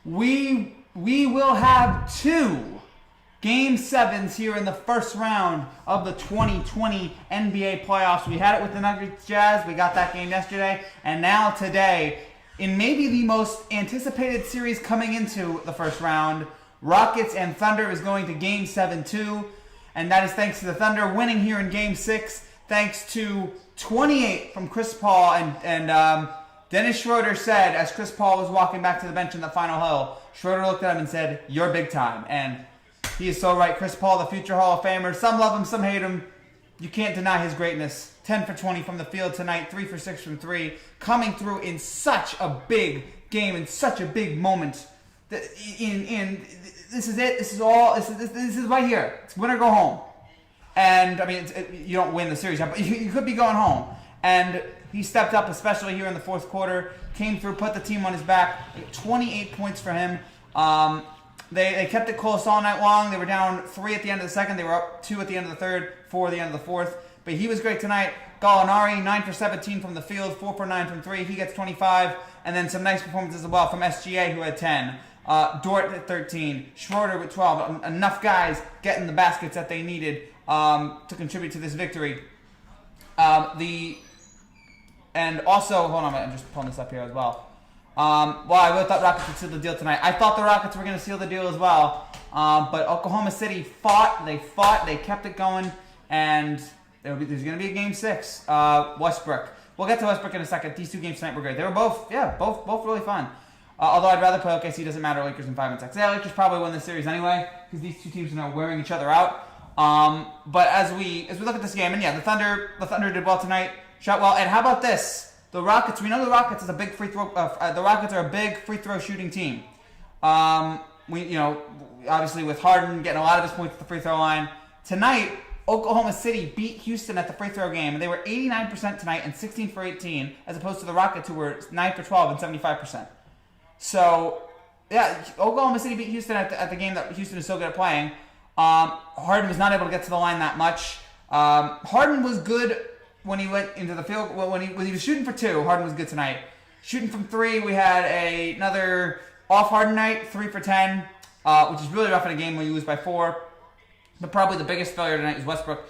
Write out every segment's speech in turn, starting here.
we will have 2 Game 7s here in the first round of the 2020 NBA playoffs. We had it with the Nuggets Jazz. We got that game yesterday. And now today, in maybe the most anticipated series coming into the first round, Rockets and Thunder is going to Game 7 too. And that is thanks to the Thunder winning here in Game 6, thanks to 28 from Chris Paul. And Dennis Schroeder said, as Chris Paul was walking back to the bench in the final huddle, Schroeder looked at him and said, "You're big time." And he is so right. Chris Paul, the future Hall of Famer. Some love him, some hate him. You can't deny his greatness. 10 for 20 from the field tonight, 3 for 6 from 3. Coming through in such a big game, in such a big moment. This is it. This is right here. It's win or go home. And, I mean, you don't win the series, but you could be going home. And he stepped up, especially here in the fourth quarter. Came through, put the team on his back. 28 points for him. They kept it close all night long. They were down 3 at the end of the second. They were up 2 at the end of the third, 4 at the end of the fourth. But he was great tonight. Gallinari, 9 for 17 from the field, 4 for 9 from 3. He gets 25. And then some nice performances as well from SGA, who had 10. Dort at 13. Schroeder with 12. Enough guys getting the baskets that they needed to contribute to this victory. And also, hold on a minute, I'm just pulling this up here as well. I really thought Rockets would seal the deal tonight. I thought the Rockets were going to seal the deal as well. But Oklahoma City fought, they kept it going, and there's going to be a Game 6. Westbrook. We'll get to Westbrook in a second. These 2 games tonight were great. They were both really fun. Although I'd rather play OKC, doesn't matter, Lakers in 5 and 6. Yeah, Lakers probably win this series anyway, because these 2 teams are now wearing each other out. But as we look at this game, and yeah, the Thunder did well tonight, shot well. And how about this? The Rockets. We know the Rockets is a big free throw. The Rockets are a big free throw shooting team. Obviously with Harden getting a lot of his points at the free throw line tonight. Oklahoma City beat Houston at the free throw game, and they were 89% tonight and 16 for 18, as opposed to the Rockets, who were 9 for 12 and 75%. So yeah, Oklahoma City beat Houston at the game that Houston is so good at playing. Harden was not able to get to the line that much. Harden was good when he went into the field. Well, when he was shooting for 2, Harden was good tonight. Shooting from 3, we had another off Harden night, 3 for 10, which is really rough in a game when you lose by 4. But probably the biggest failure tonight is Westbrook.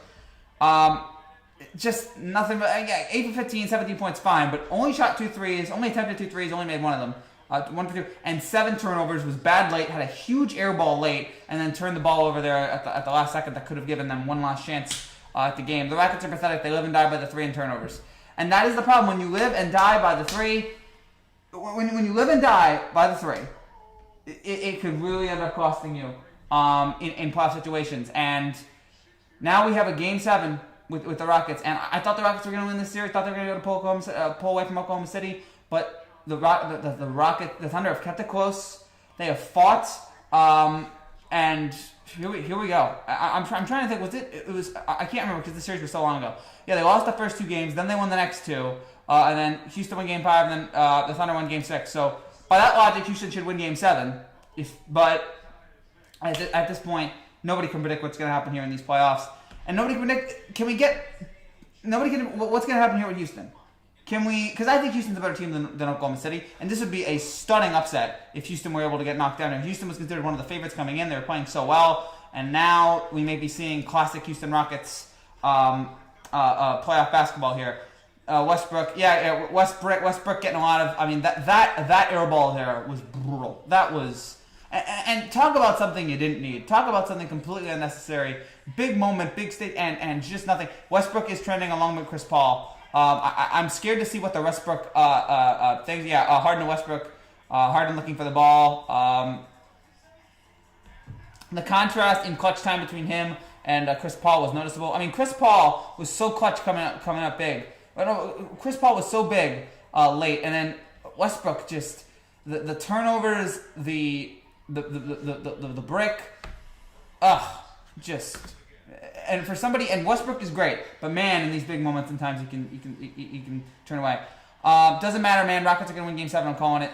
Just nothing but 8 for 15, 17 points, fine, but only shot 2 threes, only attempted 2 threes, only made 1 of them. 1 for 2, and 7 turnovers, was bad late, had a huge air ball late, and then turned the ball over there at the last second that could have given them one last chance at the game. The Rockets are pathetic. They live and die by the 3 and turnovers. And that is the problem. When you live and die by the 3, when you live and die by the 3, it could really end up costing you in playoff situations. And now we have a Game 7 with the Rockets. And I thought the Rockets were going to win this series. I thought they were going to be able to pull away from Oklahoma City. But the Thunder have kept it close. They have fought. And here we go. I'm trying to think. It was I can't remember because the series was so long ago. Yeah, they lost the first 2 games. Then they won the next 2. And then Houston won Game 5. And then the Thunder won Game 6. So by that logic, Houston should win Game 7. But at this point, nobody can predict what's going to happen here in these playoffs. And nobody can predict. What's going to happen here with Houston? Can we? Because I think Houston's a better team than Oklahoma City, and this would be a stunning upset if Houston were able to get knocked down. And Houston was considered one of the favorites coming in. They were playing so well, and now we may be seeing classic Houston Rockets playoff basketball here. Westbrook getting a lot of. I mean that air ball there was brutal. That was. And talk about something you didn't need. Talk about something completely unnecessary. Big moment, big state, and just nothing. Westbrook is trending along with Chris Paul. I'm scared to see what the Westbrook things. Yeah, Harden and Westbrook. Harden looking for the ball. The contrast in clutch time between him and Chris Paul was noticeable. I mean, Chris Paul was so clutch coming up big. Chris Paul was so big late, and then Westbrook just the turnovers, the brick, just. And for somebody, and Westbrook is great, but man, in these big moments and times, you can turn away. Doesn't matter, man. Rockets are gonna win Game 7. I'm calling it.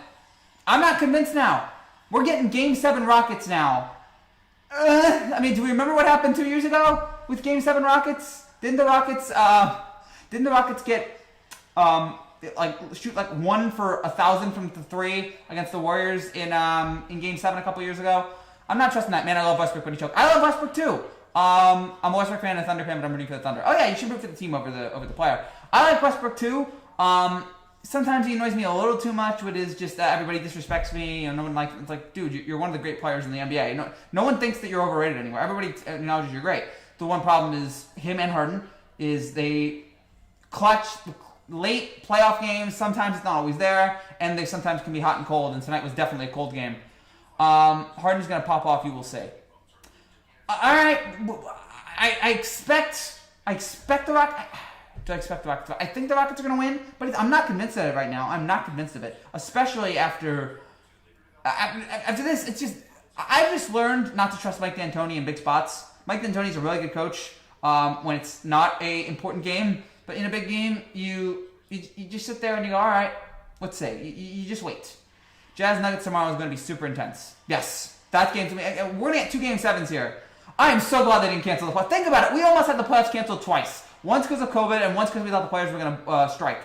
I'm not convinced now. We're getting Game 7 Rockets now. I mean, do we remember what happened 2 years ago with Game 7 Rockets? Didn't the Rockets get like shoot like 1 for 1,000 from the three against the Warriors in Game 7 a couple years ago. I'm not trusting that, man. I love Westbrook when he choked. I love Westbrook too. I'm a Westbrook fan and a Thunder fan, but I'm rooting for the Thunder. Oh yeah, you should root for the team over the player. I like Westbrook too. Sometimes he annoys me a little too much with his just everybody disrespects me. No one it's like, dude, you're one of the great players in the NBA. No one thinks that you're overrated anymore. Everybody acknowledges you're great. The one problem is him and Harden is they clutch late playoff games. Sometimes it's not always there, and they sometimes can be hot and cold. And tonight was definitely a cold game. Harden's gonna pop off. You will see. All right, I expect the Rockets. Do I expect the Rockets? I think the Rockets are going to win, but I'm not convinced of it right now. I'm not convinced of it, especially after this. It's just I've just learned not to trust Mike D'Antoni in big spots. Mike D'Antoni is a really good coach when it's not a important game, but in a big game, you just sit there and you go, all right, let's see. You just wait. Jazz Nuggets tomorrow is going to be super intense. Yes, that game to me. We're going to get 2 Game 7s here. I am so glad they didn't cancel the playoffs. Think about it. We almost had the playoffs canceled twice. Once because of COVID, and once because we thought the players were going to strike,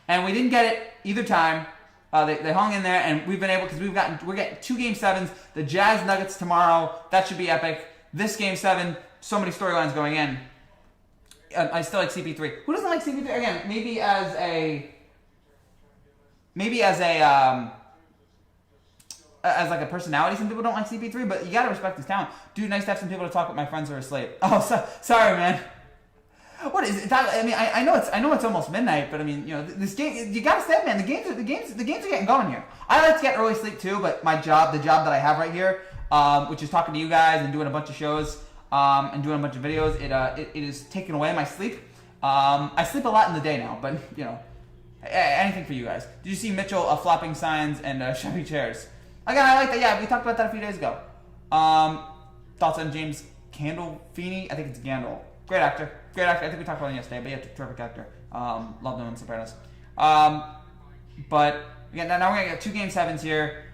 and we didn't get it either time. They hung in there, and we've been able because we're getting 2 Game 7s. The Jazz Nuggets tomorrow. That should be epic. This Game 7, so many storylines going in. I still like CP3. Who doesn't like CP3? Again, maybe as like a personality, some people don't like CP3, but you gotta respect his talent. Dude, nice to have some people to talk with. My friends are asleep. Oh, sorry, man. What is it? I mean, I know it's almost midnight, but I mean, this game, you gotta stay, man. The games are getting going here. I like to get early sleep too, but the job that I have right here, which is talking to you guys and doing a bunch of shows, and doing a bunch of videos, it is taking away my sleep. I sleep a lot in the day now, but anything for you guys. Did you see Mitchell flopping signs and shoving chairs? Again, I like that. Yeah, we talked about that a few days ago. Thoughts on James Gandolfini? I think it's Gandol. Great actor. I think we talked about him yesterday, but yeah, terrific actor. Loved him in Sopranos. But again, now we're gonna get 2 Game 7s here.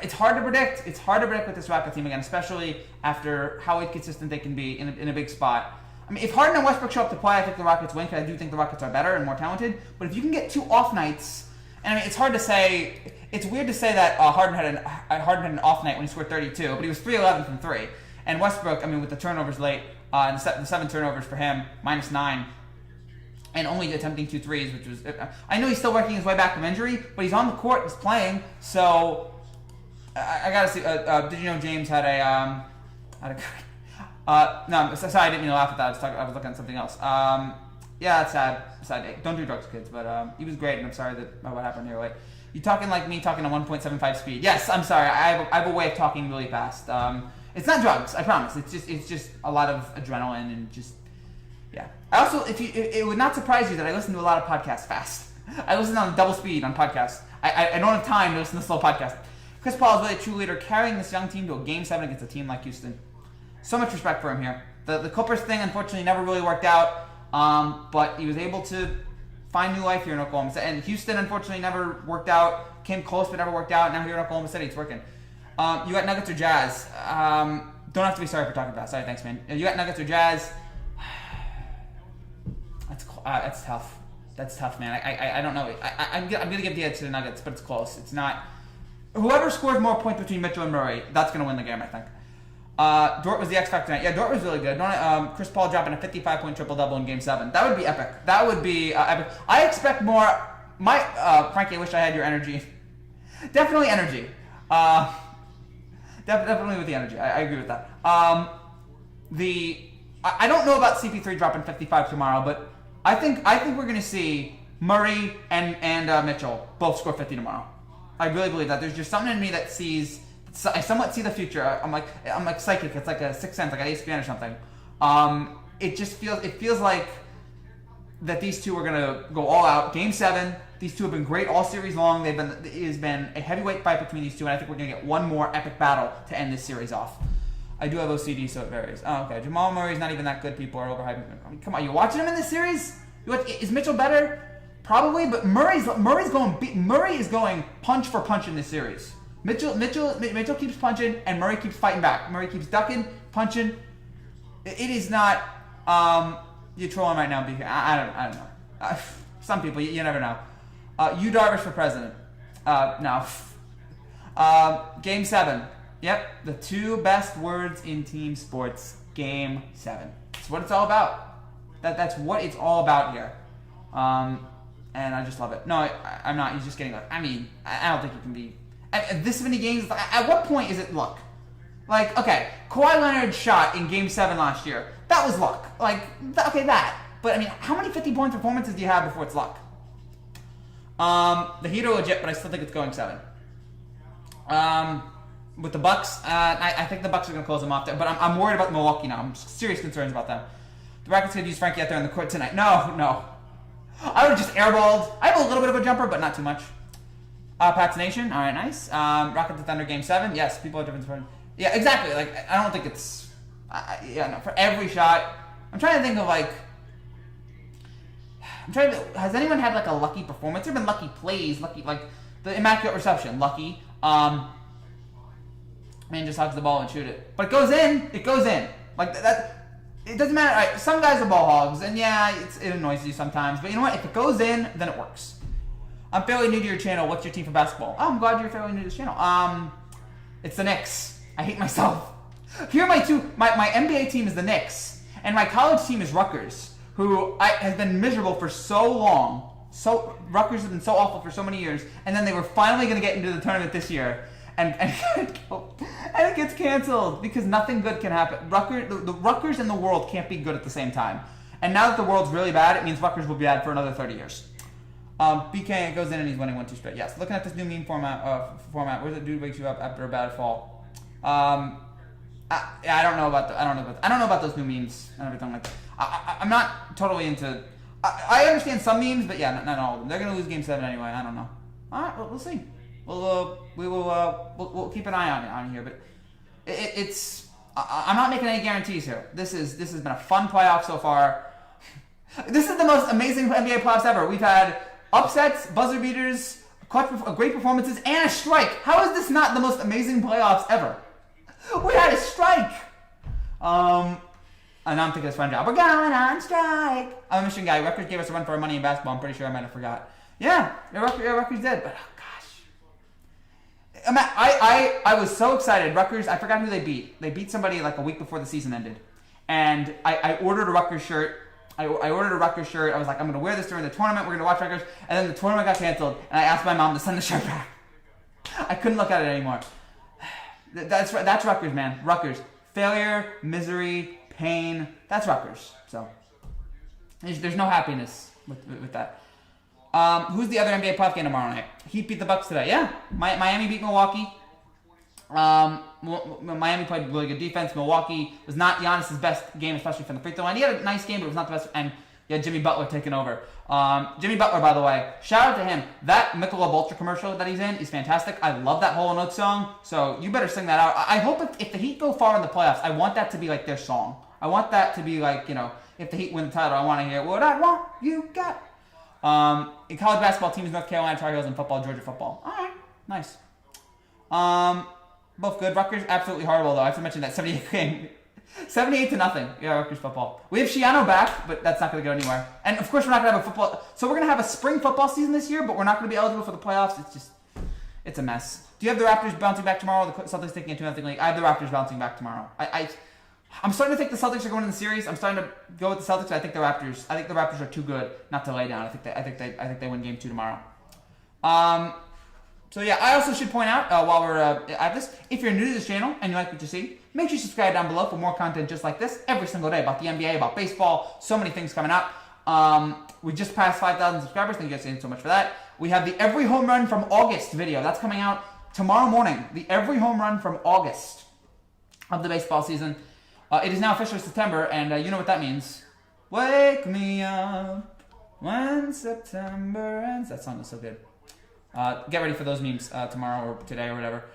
It's hard to predict. It's hard to predict with this Rocket team again, especially after how inconsistent they can be in a big spot. I mean, if Harden and Westbrook show up to play, I think the Rockets win because I do think the Rockets are better and more talented. But if you can get 2 off nights, and I mean, it's hard to say. It's weird to say that Harden had an off night when he scored 32, but he was 3-11 from 3. And Westbrook, I mean, with the turnovers late, the 7 turnovers for him, -9, and only attempting 2 threes, which was. I know he's still working his way back from injury, but he's on the court, he's playing. So I gotta see. Did you know James had a? No, sorry, I didn't mean to laugh at that. I was looking at something else. Yeah, that's sad. Sad day. Don't do drugs, kids. But he was great, and I'm sorry that what happened here. Like, you talking like me talking at 1.75 speed. Yes, I'm sorry. I have a way of talking really fast. It's not drugs, I promise. It's just a lot of adrenaline and just yeah. I also, it would not surprise you that I listen to a lot of podcasts fast. I listen on double speed on podcasts. I don't have time to listen to slow podcasts. Chris Paul is really a true leader, carrying this young team to a Game 7 against a team like Houston. So much respect for him here. The Clippers thing, unfortunately, never really worked out, but he was able to find new life here in Oklahoma City. And Houston, unfortunately, never worked out. Came close, but never worked out. Now here in Oklahoma City, it's working. You got Nuggets or Jazz. Don't have to be sorry for talking fast. Sorry, thanks, man. You got Nuggets or Jazz. That's tough. That's tough, man. I don't know. I'm gonna give the edge to the Nuggets, but it's close. It's not. Whoever scores more points between Mitchell and Murray, that's gonna win the game, I think. Dort was the X factor tonight. Yeah, Dort was really good. Chris Paul dropping a 55-point triple-double in Game 7. That would be epic. That would be epic. I expect more. Frankie, I wish I had your energy. Definitely energy. Definitely with the energy. I agree with that. I don't know about CP3 dropping 55 tomorrow, but I think we're going to see Murray and Mitchell both score 50 tomorrow. I really believe that. There's just something in me that sees. I somewhat see the future. I'm like psychic. It's like a sixth sense, like an ESPN or something. It feels like that these two are gonna go all out. Game 7. These two have been great all series long. It has been a heavyweight fight between these two, and I think we're gonna get one more epic battle to end this series off. I do have OCD, so it varies. Oh, okay. Jamal Murray's not even that good. People are overhyping him. I mean, come on, you watching him in this series? Is Mitchell better? Probably, but Murray is going punch for punch in this series. Mitchell keeps punching, and Murray keeps fighting back. Murray keeps ducking, punching. It is not. You're trolling right now, BK. I don't know. Some people, you never know. Yu Darvish for president. No. Game 7. Yep, the 2 best words in team sports. Game 7. That's what it's all about. That's what it's all about here. And I just love it. No, I'm not. He's just getting luck. I mean, I don't think you can be... This many games, at what point is it luck? Like, okay, Kawhi Leonard's shot in Game 7 last year. That was luck. Like, okay, that. But, I mean, how many 50-point performances do you have before it's luck? The Heat are legit, but I still think it's going 7. With the Bucks, I think the Bucks are going to close them off there. But I'm worried about Milwaukee now. I'm serious concerns about them. The Rockets could use Frankie out there on the court tonight. No. I would have just airballed. I have a little bit of a jumper, but not too much. Pats Nation. All right, nice. Rockets to Thunder Game 7. Yes, people are different. Yeah, exactly. Like, I don't think it's... for every shot. I'm trying to think of, like... has anyone had, like, a lucky performance? There have been lucky plays, lucky, like, the immaculate reception, lucky. Man just hugs the ball and shoot it. But it goes in. It goes in. Like, that... It doesn't matter. Right, some guys are ball hogs, and yeah, it annoys you sometimes. But you know what? If it goes in, then it works. I'm fairly new to your channel. What's your team for basketball? Oh, I'm glad you're fairly new to this channel. It's the Knicks. I hate myself. Here are my two. My NBA team is the Knicks, and my college team is Rutgers, who has been miserable for so long. Rutgers has been so awful for so many years, and then they were finally going to get into the tournament this year. And it gets canceled because nothing good can happen. The Rutgers and the world can't be good at the same time. And now that the world's really bad, it means Rutgers will be bad for another 30 years. BK goes in and he's winning 1-2 straight. Yes, looking at this new meme format. Where's the dude wakes you up after a bad fall? I don't know about those new memes and everything like that. I'm not totally into. I understand some memes, but yeah, not all of them. They're gonna lose Game 7 anyway. I don't know. All right, we'll see. We'll keep an eye on here, but it's. I'm not making any guarantees here. This has been a fun playoff so far. This is the most amazing NBA playoffs ever. We've had upsets, buzzer beaters, great performances, and a strike. How is this not the most amazing playoffs ever? We had a strike. And I'm thinking it's fun job. We're going on strike. I'm a Michigan guy. Rutgers gave us a run for our money in basketball. I'm pretty sure I might have forgot. Yeah, Rutgers did, but. I was so excited. Rutgers, I forgot who they beat. They beat somebody like a week before the season ended. And I ordered a Rutgers shirt. I ordered a Rutgers shirt. I was like, I'm going to wear this during the tournament. We're going to watch Rutgers. And then the tournament got canceled. And I asked my mom to send the shirt back. I couldn't look at it anymore. That's Rutgers, man. Rutgers. Failure, misery, pain. That's Rutgers. So there's no happiness with that. Who's the other NBA playoff game tomorrow night? Heat beat the Bucks today. Yeah, Miami beat Milwaukee. Miami played really good defense. Milwaukee was not Giannis' best game, especially from the free throw line. He had a nice game, but it was not the best. And you had Jimmy Butler taking over. Jimmy Butler, by the way, shout out to him. That Michelob Ultra commercial that he's in is fantastic. I love that Hall & Oates song, so you better sing that out. I hope if the Heat go far in the playoffs, I want that to be like their song. I want that to be like, if the Heat win the title, I want to hear what I want, you got. In college basketball, teams North Carolina Tar Heels, and football, Georgia football. All right, nice. Both good. Rutgers, absolutely horrible, though. I have to mention that 78-0. Yeah, Rutgers football. We have Shiano back, but that's not going to go anywhere. And, of course, we're not going to have a football. So we're going to have a spring football season this year, but we're not going to be eligible for the playoffs. It's a mess. Do you have the Raptors bouncing back tomorrow? The Celtics taking a 2-0 lead. I have the Raptors bouncing back tomorrow. I'm starting to think the Celtics are going in the series. I'm starting to go with the Celtics. I think the Raptors are too good not to lay down. I think they win Game 2 tomorrow. So yeah, I also should point out while we're at this, if you're new to this channel and you like what you see, make sure you subscribe down below for more content just like this every single day about the NBA, about baseball, so many things coming out. We just passed 5,000 subscribers. Thank you guys so much for that. We have the Every Home Run from August video. That's coming out tomorrow morning. The Every Home Run from August of the baseball season. It is now officially September, and you know what that means. Wake me up when September ends. That song is so good. Get ready for those memes tomorrow or today or whatever.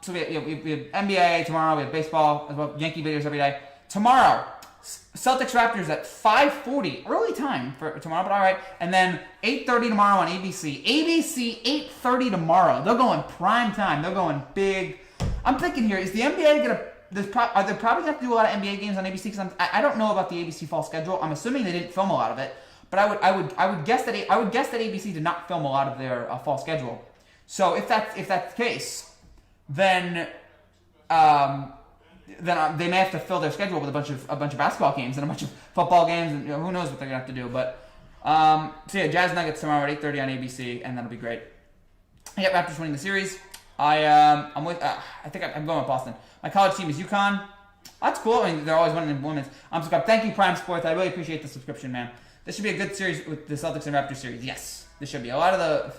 So we have NBA tomorrow. We have baseball as well. Yankee videos every day. Tomorrow, Celtics Raptors at 5:40. Early time for tomorrow, but all right. And then 8:30 tomorrow on ABC. ABC 8:30 tomorrow. They're going prime time. They're going big. I'm thinking here, is the NBA going to... Are they probably going to have to do a lot of NBA games on ABC? Because I don't know about the ABC fall schedule. I'm assuming they didn't film a lot of it. But I would guess that ABC did not film a lot of their fall schedule. So if that's the case, then they may have to fill their schedule with a bunch of basketball games and a bunch of football games, and who knows what they're gonna have to do. But so yeah, Jazz Nuggets tomorrow at 8:30 on ABC, and that'll be great. Yeah, Raptors winning the series. I'm with. I think I'm going with Boston. My college team is UConn. That's cool. I mean, they're always winning in women's. I'm subscribed. Thank you, Prime Sports. I really appreciate the subscription, man. This should be a good series with the Celtics and Raptors series. Yes, this should be a lot of the.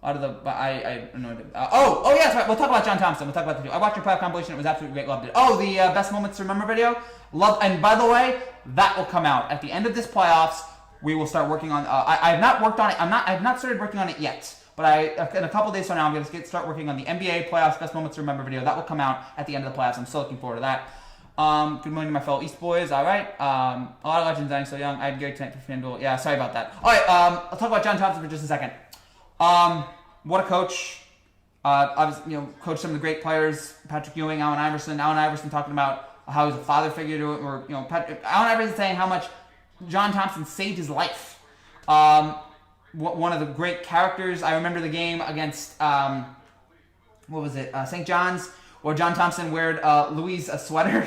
I don't know. Oh yeah, that's right. We'll talk about John Thompson. We'll talk about the two. I watched your playoff compilation. It was absolutely great. Loved it. Oh, the best moments to remember video. Love. And by the way, that will come out at the end of this playoffs. We will start working on. I have not worked on it. I've not started working on it yet. But in a couple days from now, I'm going to start working on the NBA playoffs best moments to remember video. That will come out at the end of the playoffs. I'm still looking forward to that. Good morning to my fellow East boys. All right. A lot of legends dying so young. I had Gary tonight for FanDuel. Yeah, sorry about that. All right. I'll talk about John Thompson for just a second. What a coach. Obviously, coached some of the great players. Patrick Ewing, Allen Iverson. Allen Iverson talking about how he's a father figure to it. Or Allen Iverson saying how much John Thompson saved his life. One of the great characters. I remember the game against St. John's, where John Thompson wore Louis a sweater.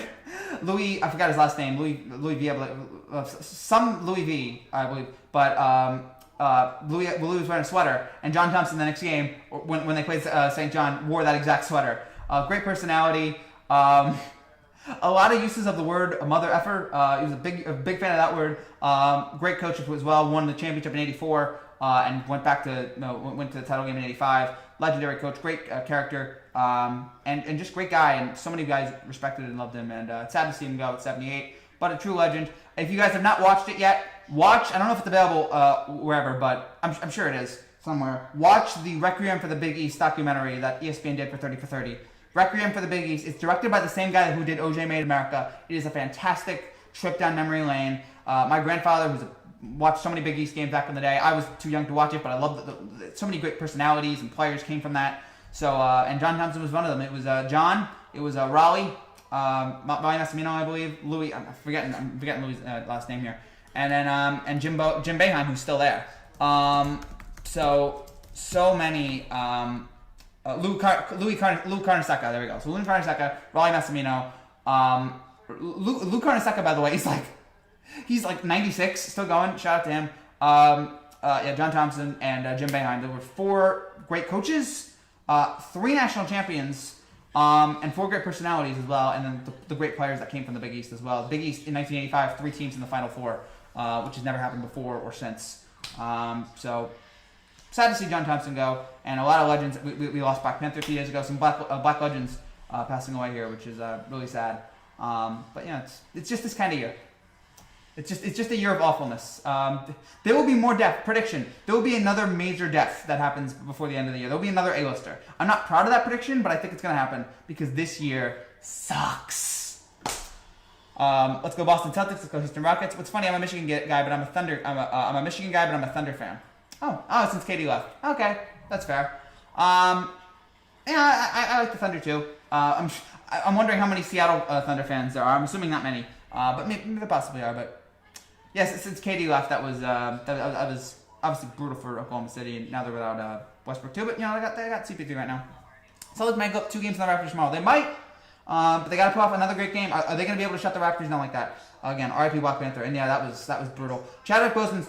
Louis, I forgot his last name. Louis V. Some Louis V. I believe, but Louis was wearing a sweater, and John Thompson the next game, when they played St. John, wore that exact sweater. Great personality. A lot of uses of the word mother effer. He was a big fan of that word. Great coach as well. Won the championship in '84 and went to the title game in '85. Legendary coach, great character, and just great guy. And so many guys respected and loved him. And it's sad to see him go at 78, but a true legend. If you guys have not watched it yet, watch. I don't know if it's available wherever, but I'm sure it is somewhere. Watch the Requiem for the Big East documentary that ESPN did for 30 for 30. Requiem for the Big East. It's directed by the same guy who did OJ Made America. It is a fantastic trip down memory lane. My grandfather watched so many Big East games back in the day. I was too young to watch it, but I loved so many great personalities and players came from that. So and John Thompson was one of them. It was John. It was Raleigh, Raleigh Massimino, I believe. Louis. I'm forgetting Louis' last name here. And then and Jim Boeheim, who's still there. So many. Lou Carnesecca, there we go. So Lou Carnesecca, Raleigh Massimino. Lou Carnesecca, by the way, he's like 96, still going. Shout out to him. John Thompson and Jim Boeheim. There were 4 great coaches, 3 national champions, and 4 great personalities as well. And then the great players that came from the Big East as well. Big East in 1985, 3 teams in the Final Four, which has never happened before or since. So sad to see John Thompson go, and a lot of legends. We lost Black Panther 2 years ago. Some black legends passing away here, which is really sad. But yeah, it's just this kind of year. It's just a year of awfulness. There will be more death. Prediction: there will be another major death that happens before the end of the year. There will be another A-lister. I'm not proud of that prediction, but I think it's going to happen because this year sucks. Let's go Boston Celtics. Let's go Houston Rockets. What's funny? I'm a Michigan guy, but I'm a Michigan guy, but I'm a Thunder fan. Oh, since KD left. Okay, that's fair. I like the Thunder too. I'm wondering how many Seattle Thunder fans there are. I'm assuming not many, but maybe there possibly are. But yes, since KD left, that was obviously brutal for Oklahoma City, and now they're without Westbrook too. But they got CP3 right now. Celtics might go up 2 games in the Raptors tomorrow. They might, but they got to pull off another great game. Are they going to be able to shut the Raptors down like that? Again, RIP Black Panther. And yeah, that was brutal. Chadwick Boseman's.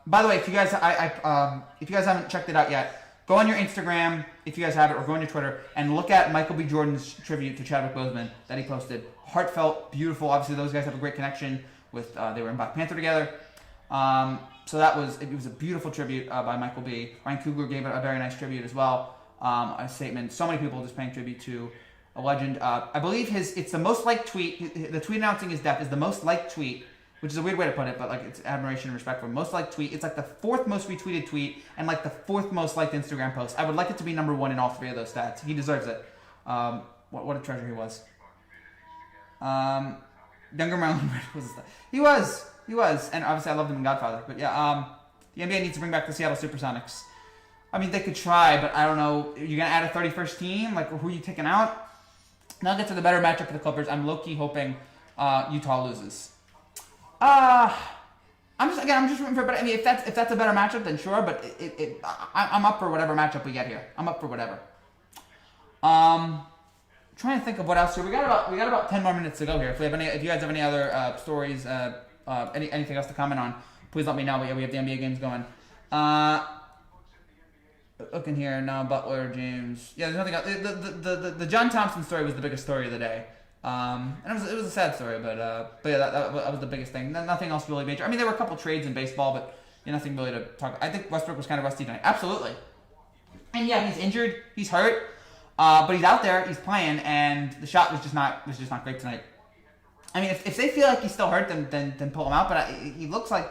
By the way, if you guys haven't checked it out yet, go on your Instagram if you guys have it, or go on your Twitter and look at Michael B. Jordan's tribute to Chadwick Boseman that he posted. Heartfelt, beautiful. Obviously, those guys have a great connection with. They were in Black Panther together. So it was a beautiful tribute by Michael B. Ryan Coogler gave it a very nice tribute as well. A statement. So many people just paying tribute to a legend. I believe it's the most liked tweet. The tweet announcing his death is the most liked tweet, which is a weird way to put it, but it's admiration and respect for him. Most liked tweet. It's like the 4th most retweeted tweet and like the 4th most liked Instagram post. I would like it to be number 1 in all 3 of those stats. He deserves it. What a treasure he was. Younger Marlon was he was, and obviously I loved him in Godfather. But yeah, the NBA needs to bring back the Seattle SuperSonics. I mean, they could try, but I don't know. You're gonna add a 31st team? Like, who are you taking out? Nuggets are the better matchup for the Clippers. I'm low-key hoping Utah loses. I'm just rooting for. But I mean, if that's a better matchup, then sure. But I'm up for whatever matchup we get here. I'm up for whatever. Trying to think of what else here. We got about 10 more minutes to go here. If you guys have any other stories, anything else to comment on, please let me know. But yeah, we have the NBA games going. Looking here, no, Butler, James. Yeah, there's nothing else. The John Thompson story was the biggest story of the day. And it was a sad story, but yeah, that was the biggest thing. Nothing else really major. I mean, there were a couple trades in baseball, but nothing really to talk. I think Westbrook was kind of rusty tonight. Absolutely. And yeah, he's injured, he's hurt, but he's out there, he's playing, and the shot was just not great tonight. I mean, if they feel like he's still hurt, then pull him out. But he looks like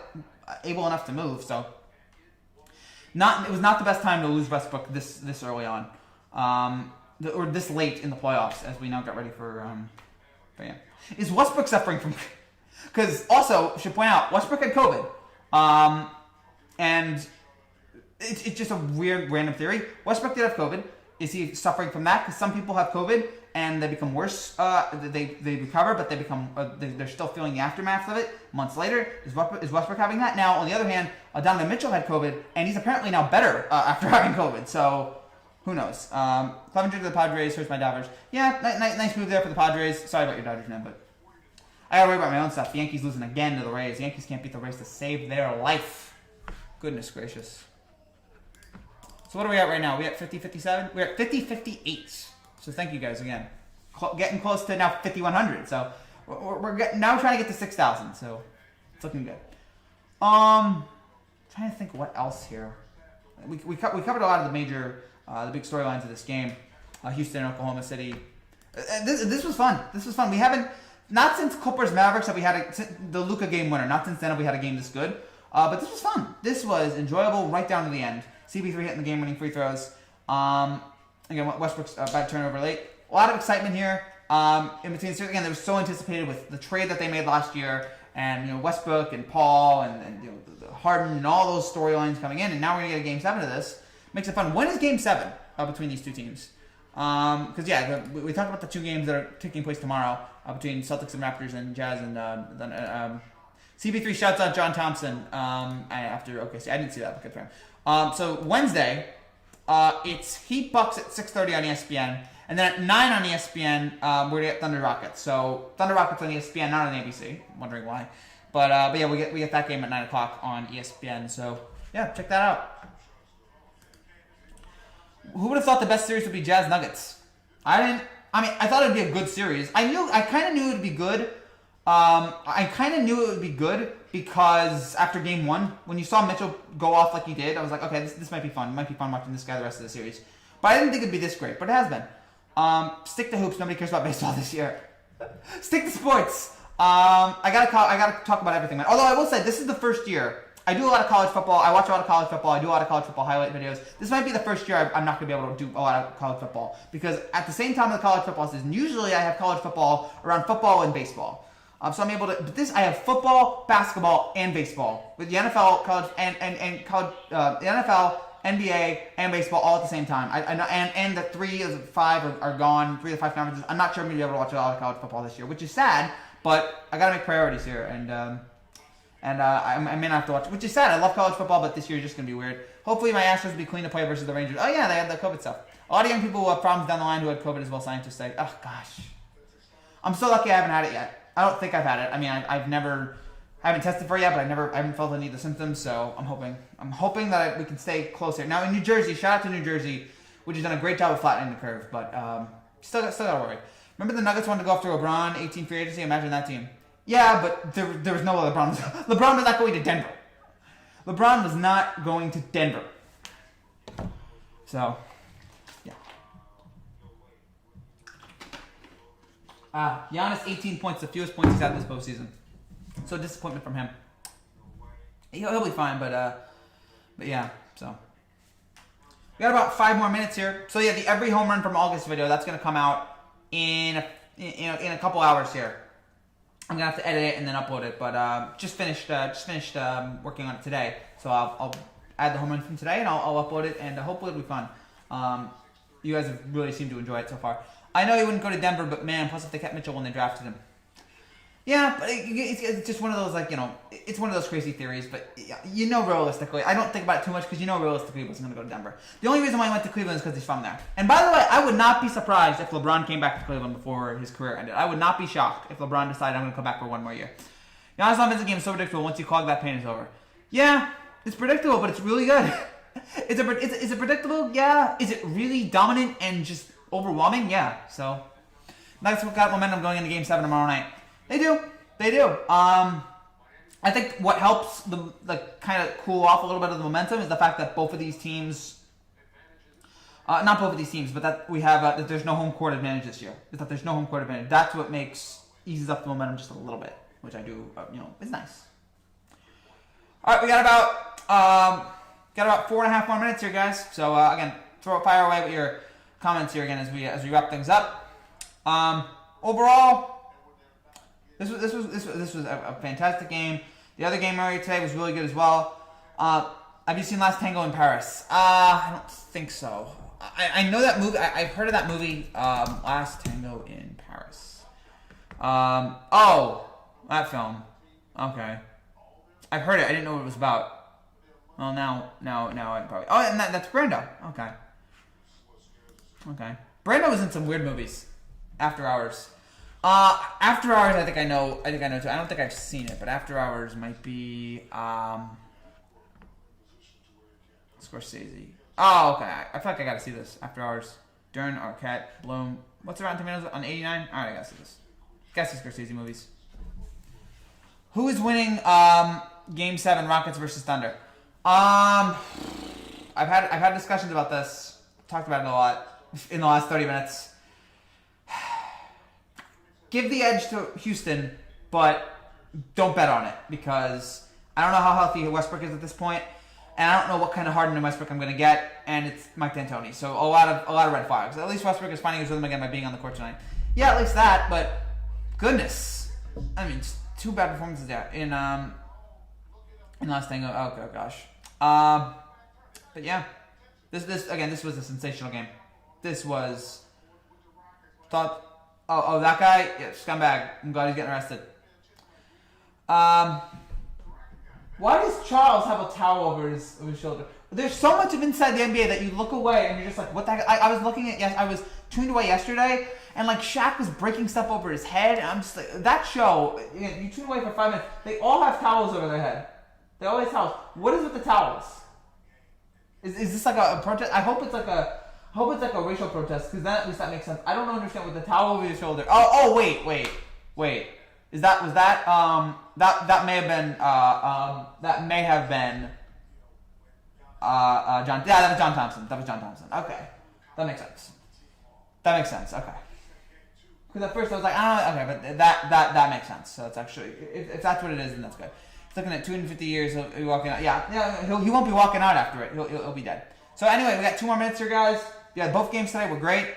able enough to move, so. It was not the best time to lose Westbrook this early on, or this late in the playoffs as we now get ready for. But yeah, is Westbrook suffering from? Because also should point out Westbrook had COVID, and it's just a weird random theory. Westbrook did have COVID. Is he suffering from that? Because some people have COVID and they become worse. They recover, but they become they're still feeling the aftermath of it months later. Is Westbrook having that? Now, on the other hand, Donovan Mitchell had COVID, and he's apparently now better after having COVID. So, who knows? Clevenger to the Padres, hurts my Dodgers. Yeah, nice move there for the Padres. Sorry about your Dodgers, man, but I gotta worry about my own stuff. The Yankees losing again to the Rays. The Yankees can't beat the Rays to save their life. Goodness gracious. So what are we at right now? We at 50-57? We're at 50-58. So thank you guys again. Getting close to now 5,100. So we're now trying to get to 6,000. So it's looking good. Trying to think what else here. We covered a lot of the major, the big storylines of this game. Houston, Oklahoma City. This was fun. This was fun. We haven't, not since Clippers Mavericks have we had the Luka game winner. Not since then have we had a game this good. But this was fun. This was enjoyable right down to the end. CP3 hitting the game-winning free throws. Again, Westbrook's bad turnover late. A lot of excitement here. In between, again, they were so anticipated with the trade that they made last year, and Westbrook and Paul and Harden and all those storylines coming in, and now we're gonna get a Game 7 of this. Makes it fun. When is Game 7 between these two teams? Because yeah, we talked about the two games that are taking place tomorrow between Celtics and Raptors and Jazz, and then CP3 shouts out John Thompson after OKC. I didn't see that, but good for him. So Wednesday, it's Heat Bucks at 6:30 on ESPN, and then at 9 on ESPN, we're gonna get Thunder Rockets. So Thunder Rockets on ESPN, not on ABC. I'm wondering why, but yeah, we get that game at 9 o'clock on ESPN. So yeah, check that out. Who would have thought the best series would be Jazz Nuggets? I thought it'd be a good series. I kind of knew it'd be good. I kind of knew it would be good because after game 1, when you saw Mitchell go off like he did, I was like, okay, this might be fun. It might be fun watching this guy the rest of the series. But I didn't think it'd be this great, but it has been. Stick to hoops. Nobody cares about baseball this year. Stick to sports. I gotta talk about everything, man. Although I will say, this is the first year. I do a lot of college football. I watch a lot of college football. I do a lot of college football highlight videos. This might be the first year I'm not going to be able to do a lot of college football. Because at the same time of the college football season, usually I have college football around football and baseball. So I'm able to, but this I have football, basketball, and baseball with the NFL, college, and college, the NFL, NBA, and baseball all at the same time. And the 3 of the 5 are gone. 3 of the 5 conferences. I'm not sure I'm gonna be able to watch a lot of college football this year, which is sad. But I gotta make priorities here, and I may not have to watch, which is sad. I love college football, but this year is just gonna be weird. Hopefully my Astros will be clean to play versus the Rangers. Oh yeah, they had the COVID stuff. A lot of young people who have problems down the line who had COVID as well. Scientists say, oh gosh, I'm so lucky I haven't had it yet. I don't think I've had it. I mean, I haven't tested for it yet, but I haven't felt any of the symptoms. So I'm hoping that we can stay close here. Now in New Jersey, shout out to New Jersey, which has done a great job of flattening the curve, but still gotta worry. Remember the Nuggets wanted to go after LeBron, 18 free agency. Imagine that team. Yeah, but there was no LeBron. LeBron was not going to Denver. LeBron was not going to Denver. So. Giannis 18 points, the fewest points he's had this postseason. So disappointment from him. He'll be fine, but yeah. So we got about 5 more minutes here. So yeah, the every home run from August video that's gonna come out in a couple hours here. I'm gonna have to edit it and then upload it, but just finished working on it today. So I'll add the home run from today and I'll upload it, and hopefully it'll be fun. You guys have really seemed to enjoy it so far. I know he wouldn't go to Denver, but man, plus if they kept Mitchell when they drafted him. Yeah, but it's just one of those, like, it's one of those crazy theories. But realistically, I don't think about it too much because realistically he wasn't going to go to Denver. The only reason why he went to Cleveland is because he's from there. And by the way, I would not be surprised if LeBron came back to Cleveland before his career ended. I would not be shocked if LeBron decided I'm going to come back for one more year. Giannis offensive game is so predictable. Once you clog that paint, it's over. Yeah, it's predictable, but it's really good. Is it predictable? Yeah. Is it really dominant and just overwhelming? Yeah. So Nuggets got momentum going into Game 7 tomorrow night. They do. I think what helps them kind of cool off a little bit of the momentum is the fact that both of these teams, not both of these teams, but that we have that there's no home court advantage this year. Is that there's no home court advantage. That's what eases up the momentum just a little bit, which I do. It's nice. All right, we got about 4.5 more minutes here, guys. So again, fire away with your comments here again as we wrap things up. Overall, this was a fantastic game. The other game earlier today was really good as well. Have you seen Last Tango in Paris? I don't think so. I know that movie. I've heard of that movie. Last Tango in Paris. That film. Okay, I've heard it. I didn't know what it was about. Well, now I probably. Oh, and that's Brando. Okay. Brando was in some weird movies. After Hours. After Hours, I think I know too. I don't think I've seen it, but After Hours might be Scorsese. Oh, okay. I feel like I gotta see this. After Hours. Dern, Arquette, Bloom. What's the Rotten Tomatoes on 89? Alright, I gotta see this. Gotta see Scorsese movies. Who is winning Game 7, Rockets versus Thunder? I've had discussions about this. Talked about it a lot in the last 30 minutes. Give the edge to Houston, but don't bet on it because I don't know how healthy Westbrook is at this point, and I don't know what kind of Harden and Westbrook I'm going to get, and it's Mike D'Antoni, so a lot of red flags. At least Westbrook is finding his rhythm again by being on the court tonight. Yeah, at least that, but goodness, I mean, just 2 bad performances there in last thing. Oh gosh, but yeah, this was a sensational game. This was thought. Oh, that guy? Yeah, scumbag. I'm glad he's getting arrested. Why does Charles have a towel over his shoulder? There's so much of inside the NBA that you look away and you're just like, what the heck? I was tuned away yesterday and like Shaq was breaking stuff over his head. And I'm just like, that show, you tune away for 5 minutes. They all have towels over their head. They always have towels. What is with the towels? Is this like a protest? I hope it's like a racial protest, because then at least that makes sense. I don't understand with the towel over your shoulder. Oh, wait. That may have been John. Yeah, that was John Thompson. Okay, that makes sense. Okay. Because at first I was like, okay, but that makes sense. So it's actually, if that's what it is, then that's good. He's looking at 250 years. He'll be walking out. Yeah. He won't be walking out after it. He'll be dead. So anyway, we got 2 more minutes here, guys. Yeah, both games today were great.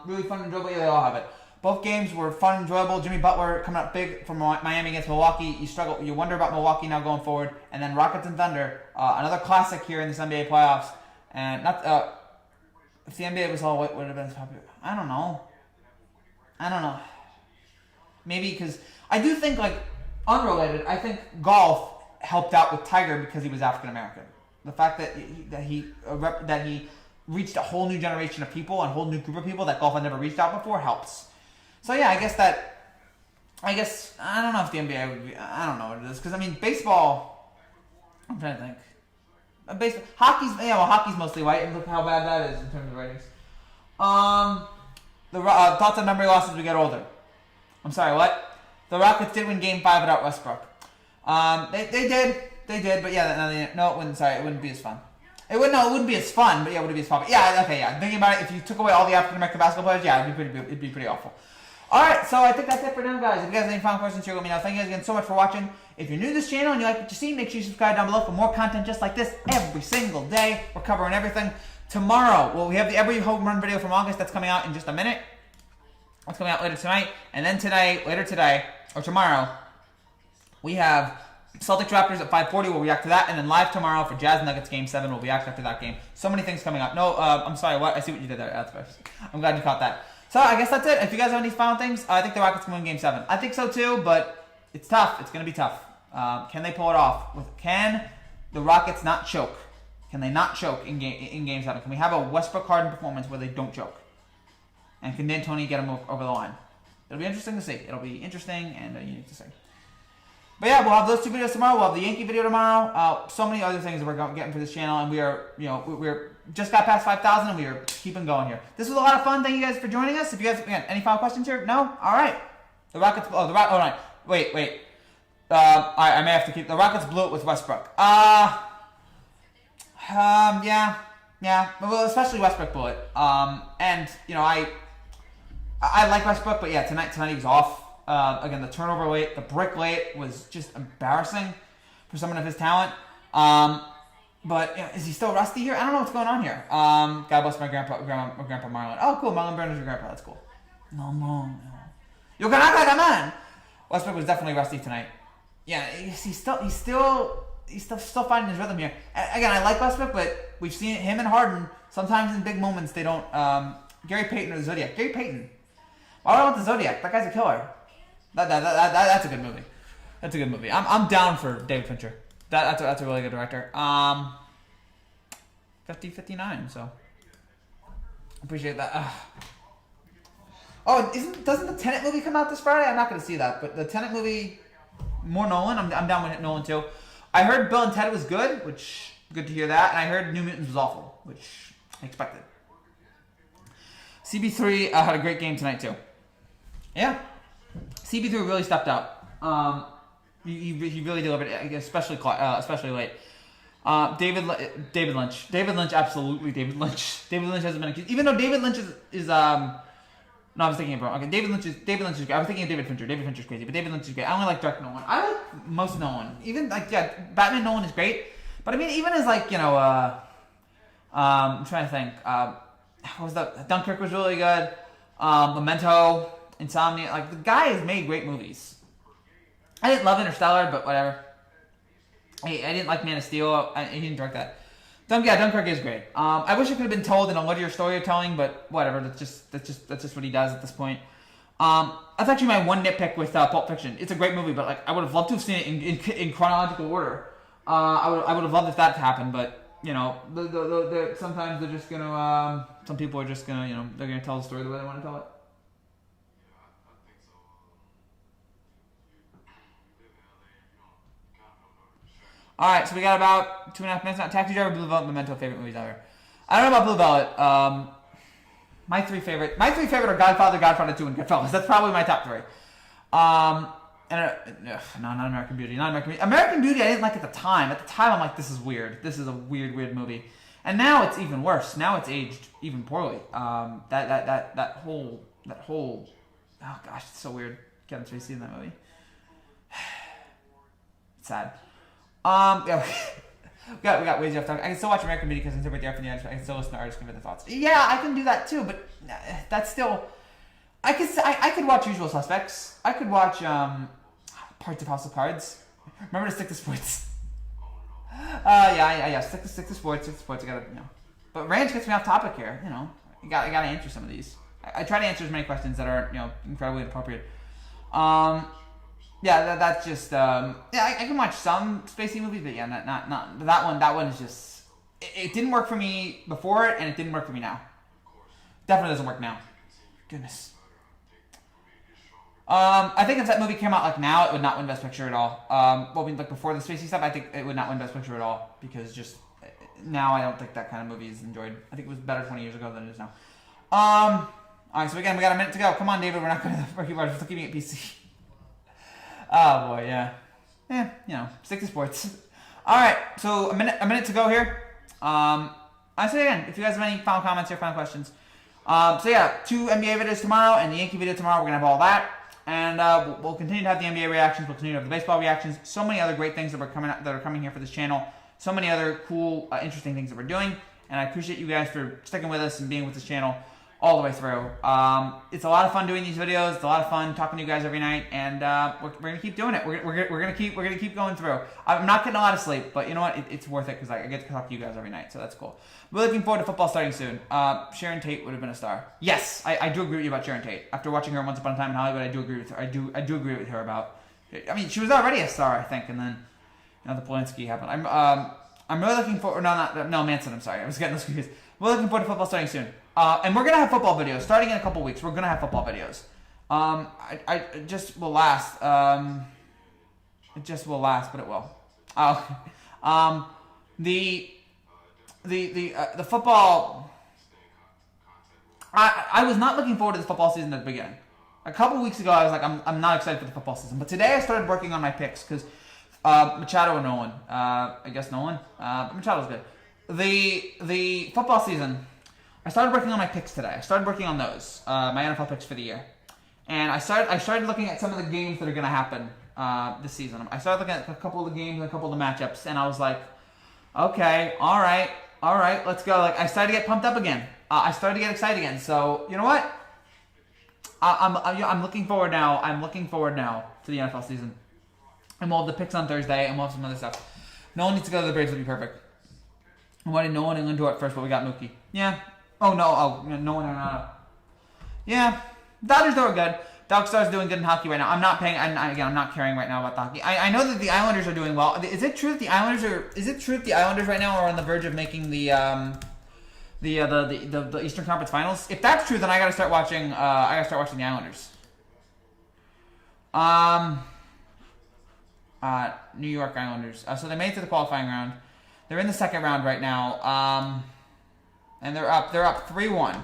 Really fun and enjoyable. Yeah, they all have it. Both games were fun and enjoyable. Jimmy Butler coming up big from Miami against Milwaukee. You wonder about Milwaukee now going forward. And then Rockets and Thunder, another classic here in this NBA playoffs. And if the NBA was all what would have been popular? I don't know. Maybe because I do think, like, unrelated, I think golf helped out with Tiger because he was African American. The fact that he reached a whole new generation of people and a whole new group of people that golf had never reached out before helps. So yeah, I guess I don't know if the NBA would be, I don't know what it is, because I mean baseball, I'm trying to think. Hockey's mostly white, and look how bad that is in terms of ratings. The thoughts on memory loss as we get older. I'm sorry, what? The Rockets did win Game 5 without Westbrook. They did, but yeah, it wouldn't be as fun. It wouldn't be as fun, but yeah, it wouldn't be as popular. Yeah, okay, yeah. Thinking about it, if you took away all the African American basketball players, yeah, it'd be pretty awful. All right, so I think that's it for now, guys. If you guys have any final questions, here, let me know. Thank you guys again so much for watching. If you're new to this channel and you like what you see, make sure you subscribe down below for more content just like this every single day. We're covering everything. Tomorrow, we have the every home run video from August that's coming out in just a minute. That's coming out later tonight, and then tomorrow, we have Celtics Raptors at 5:40. We'll react to that, and then live tomorrow for Jazz Nuggets Game 7. We'll react after that game. So many things coming up. No, I'm sorry. What? I see what you did there. That's first. I'm glad you caught that. So I guess that's it. If you guys have any final things, I think the Rockets can win Game 7. I think so too, but it's tough. It's going to be tough. Can they pull it off? Can the Rockets not choke? Can they not choke in Game 7? Can we have a Westbrook Harden performance where they don't choke? And can D'Antoni get them over the line? It'll be interesting to see. It'll be interesting and unique to see. But yeah, we'll have those 2 videos tomorrow. We'll have the Yankee video tomorrow. So many other things that we're getting for this channel, and we are, we're just got past 5,000, and we are keeping going here. This was a lot of fun. Thank you guys for joining us. If you guys, again, any final questions here? No? All right. The Rockets. Oh, all right. Wait. All right, I may have to keep. The Rockets blew it with Westbrook. Yeah. Well, especially Westbrook blew it. And I like Westbrook, but yeah, tonight he was off. Again, the turnover late, the brick late was just embarrassing for someone of his talent. But is he still rusty here? I don't know what's going on here. God bless my grandpa Marlon. Oh, cool, Marlon Burner's your grandpa. That's cool. No. You can act like a man. Westbrook was definitely rusty tonight. Yeah, he's still finding his rhythm here. Again, I like Westbrook, but we've seen him and Harden sometimes in big moments they don't. Gary Payton or the Zodiac. Gary Payton. Why do I want the Zodiac? That guy's a killer. That's a good movie. That's a good movie. I'm down for David Fincher. That's a really good director. 50-59. So appreciate that. Oh, doesn't the Tenet movie come out this Friday? I'm not going to see that, but the Tenet movie, more Nolan. I'm down with Nolan too. I heard Bill and Ted was good, which good to hear that, and I heard New Mutants was awful, which I expected. CB3 had a great game tonight too. Yeah, CB3 really stepped up. He really delivered, especially late. David Lynch. Absolutely David Lynch. David Lynch hasn't been accused, even though David Lynch is no, I was thinking about David Lynch is great. I was thinking of David Fincher. David Fincher's crazy, but David Lynch is great. I only like Dark Nolan. I like most Nolan. Even Batman Nolan is great. But I mean, even as I'm trying to think. What was that? Dunkirk was really good. Memento, Insomnia. Like, the guy has made great movies. I didn't love Interstellar, but whatever. I didn't like Man of Steel. He didn't direct that. Dunkirk is great. I wish it could have been told in a linear storytelling, but whatever. That's just what he does at this point. That's actually my one nitpick with Pulp Fiction. It's a great movie, but I would have loved to have seen it in chronological order. I would have loved if that happened, but sometimes they're just gonna. Some people are just gonna, they're gonna tell the story the way they want to tell it. All right, so we got about 2.5 minutes now. Taxi Driver, Blue Velvet, Memento, favorite movies ever. I don't know about Blue Velvet. My three favorite are Godfather, Godfather 2, and Goodfellas. That's probably my top 3. Not American Beauty. American Beauty I didn't like at the time. At the time, I'm like, this is weird. This is a weird movie. And now it's even worse. Now it's aged even poorly. That whole. Oh gosh, it's so weird. Kevin Spacey in that movie. It's sad. Yeah, we got ways you have to talk. I can still watch American Beauty because it's right there from the edge. I can still listen to artists convey their thoughts. Yeah, I can do that too, but that's still. I could watch Usual Suspects. I could watch parts of House of Cards. Remember to stick to sports. Yeah. Stick to sports. I gotta, But Ranch gets me off topic here. I gotta answer some of these. I try to answer as many questions that are incredibly inappropriate. Yeah, that's just I can watch some spacey movies, but yeah, not that one. That one is just it didn't work for me before it, and it didn't work for me now. Definitely doesn't work now. Goodness. I think if that movie came out now, it would not win Best Picture at all. Before the spacey stuff, I think it would not win Best Picture at all because just now I don't think that kind of movie is enjoyed. I think it was better 20 years ago than it is now. All right, so again, we got a minute to go. Come on, David, we're not gonna we're still keeping it PC. Oh boy, yeah. Stick to sports. All right, so a minute to go here. I say again, if you guys have any final comments or final questions. 2 NBA videos tomorrow and the Yankee video tomorrow. We're gonna have all that, and we'll continue to have the NBA reactions. We'll continue to have the baseball reactions. So many other great things that are coming here for this channel. So many other cool, interesting things that we're doing, and I appreciate you guys for sticking with us and being with this channel. all the way through. It's a lot of fun doing these videos. It's a lot of fun talking to you guys every night, and we're gonna keep doing it. We're gonna keep going through. I'm not getting a lot of sleep, but you know what? It's worth it because I get to talk to you guys every night, so that's cool. We're looking forward to football starting soon. Sharon Tate would have been a star. Yes, I do agree with you about Sharon Tate. After watching her Once Upon a Time in Hollywood, I do agree with her. I do agree with her about. I mean, she was already a star, I think, and then the Polanski happened. I'm really looking forward. No, Manson. I'm sorry, I was getting those confused. We're looking forward to football starting soon. And we're going to have football videos starting in a couple weeks. We're going to have football videos. It just will last. It just will last, but it will. The football. I was not looking forward to the football season at the beginning. A couple weeks ago, I was like, I'm not excited for the football season. But today, I started working on my picks because Machado and Nolan. I guess Nolan. But Machado's good. The football season. I started working on my picks today. I started working on those, my NFL picks for the year, and I started looking at some of the games that are going to happen this season. I started looking at a couple of the games and a couple of the matchups, and I was like, okay, all right, let's go. Like I started to get pumped up again. I started to get excited again. So you know what? I'm looking forward now. I'm looking forward now to the NFL season, and we'll have the picks on Thursday, and we'll have some other stuff. No one needs to go to the Braves. It'll be perfect. Why did no one in do it first? But we got Mookie. Yeah. Oh, no. Oh, no one. Yeah. Dodgers are good. Dogstar's doing good in hockey right now. I'm not paying. I'm not caring right now about the hockey. I know that the Islanders are doing well. Is it true that the Islanders are? Is it true that the Islanders right now are on the verge of making the Eastern Conference Finals? If that's true, then I gotta start watching. I gotta start watching the Islanders. New York Islanders. So they made it to the qualifying round. They're in the second round right now. And they're up 3-1.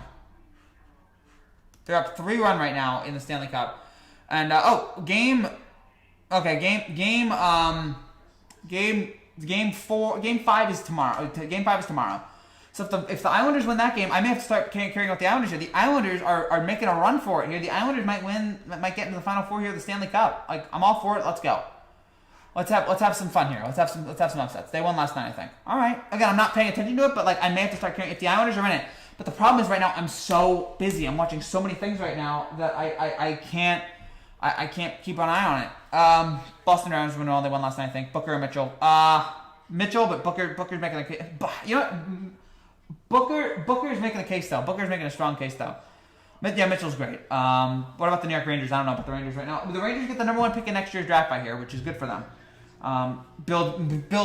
They're up 3-1 right now in the Stanley Cup. And game 5 is tomorrow. Game 5 is tomorrow. So if the Islanders win that game, I may have to start carrying out the Islanders here. The Islanders are making a run for it here. The Islanders might get into the Final Four here of the Stanley Cup. Like I'm all for it. Let's go. Let's have some fun here. Let's have some upsets. They won last night, I think. All right. Again, I'm not paying attention to it, but like I may have to start carrying if the Islanders are in it. But the problem is right now I'm so busy. I'm watching so many things right now that I can't keep an eye on it. Boston Bruins won all. They won last night, I think. Booker or Mitchell. Mitchell, but Booker's making a case. You know what? Booker's making a case though. Booker's making a strong case though. Yeah, Mitchell's great. What about the New York Rangers? I don't know about the Rangers right now. The Rangers get the number 1 pick in next year's draft by here, which is good for them. Build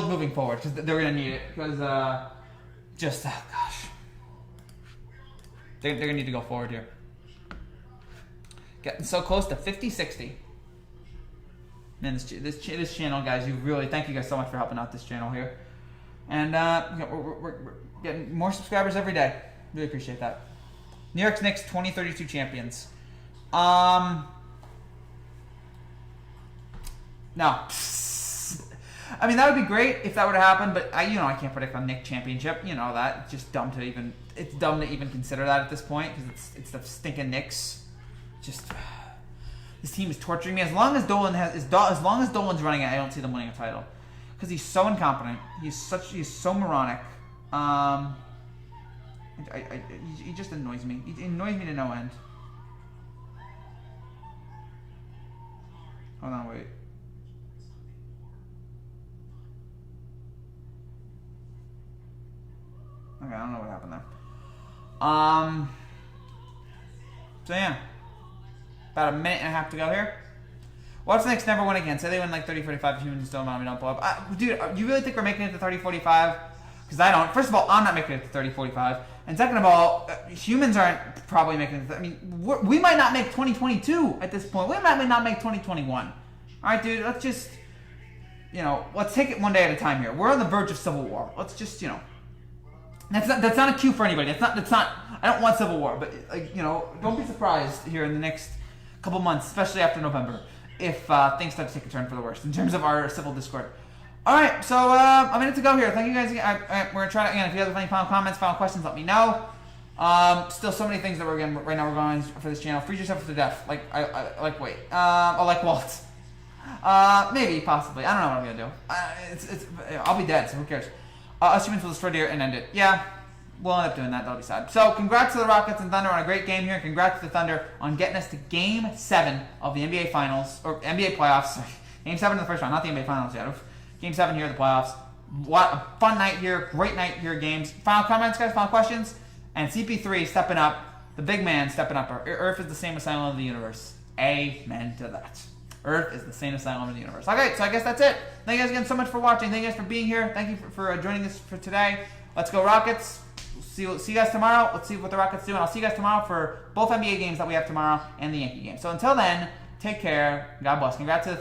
moving forward because they're gonna need it. Because they're gonna need to go forward here. Getting so close to 50-60. Man, this channel, guys, thank you guys so much for helping out this channel here, and we're getting more subscribers every day. Really appreciate that. New York Knicks 2032 champions. No. I mean, that would be great if that were to happen, but I can't predict a Knicks championship. You know that. It's just dumb to even consider that at this point because it's the stinking Knicks. Just this team is torturing me. As long as Dolan's running it, I don't see them winning a title because he's so incompetent. He's so moronic. He just annoys me. He annoys me to no end. Hold on, wait. Okay, I don't know what happened there. So yeah. About a minute and a half to go here. What's the Knicks never win again? Say they win like 30-45 humans still don't pull up. Dude, you really think we're making it to 30-45? Because I don't. First of all, I'm not making it to 30-45. And second of all, humans aren't probably making it. I mean, we might not make 2022 at this point. We might not make 2021. All right, dude, let's just, let's take it one day at a time here. We're on the verge of civil war. Let's just, that's not a cue for anybody. That's not. I don't want civil war, but don't be surprised here in the next couple months, especially after November, if things start to take a turn for the worst in terms of our civil discord. All right, so a minute to go here. Thank you guys. We're gonna try to, again. If you have any final comments, final questions, let me know. Still, so many things that we're going for this channel. Freeze yourself to death. Like like Walt. Maybe, possibly. I don't know what I'm gonna do. I'll be dead, so who cares? Us humans will destroy deer and end it. Yeah, we'll end up doing that. That'll be sad. So congrats to the Rockets and Thunder on a great game here. And congrats to the Thunder on getting us to Game 7 of the NBA Finals, or NBA playoffs. Sorry. Game 7 in the first round, not the NBA Finals yet. Game 7 here in the playoffs. What a fun night here. Great night here, games. Final comments, guys? Final questions? And CP3 stepping up. The big man stepping up. Earth is the same asylum of the universe. Amen to that. Earth is the same asylum of the universe. Okay, so I guess that's it. Thank you guys again so much for watching. Thank you guys for being here. Thank you for joining us for today. Let's go Rockets. See you guys tomorrow. Let's see what the Rockets do. And I'll see you guys tomorrow for both NBA games that we have tomorrow and the Yankee game. So until then, take care. God bless. Congrats to the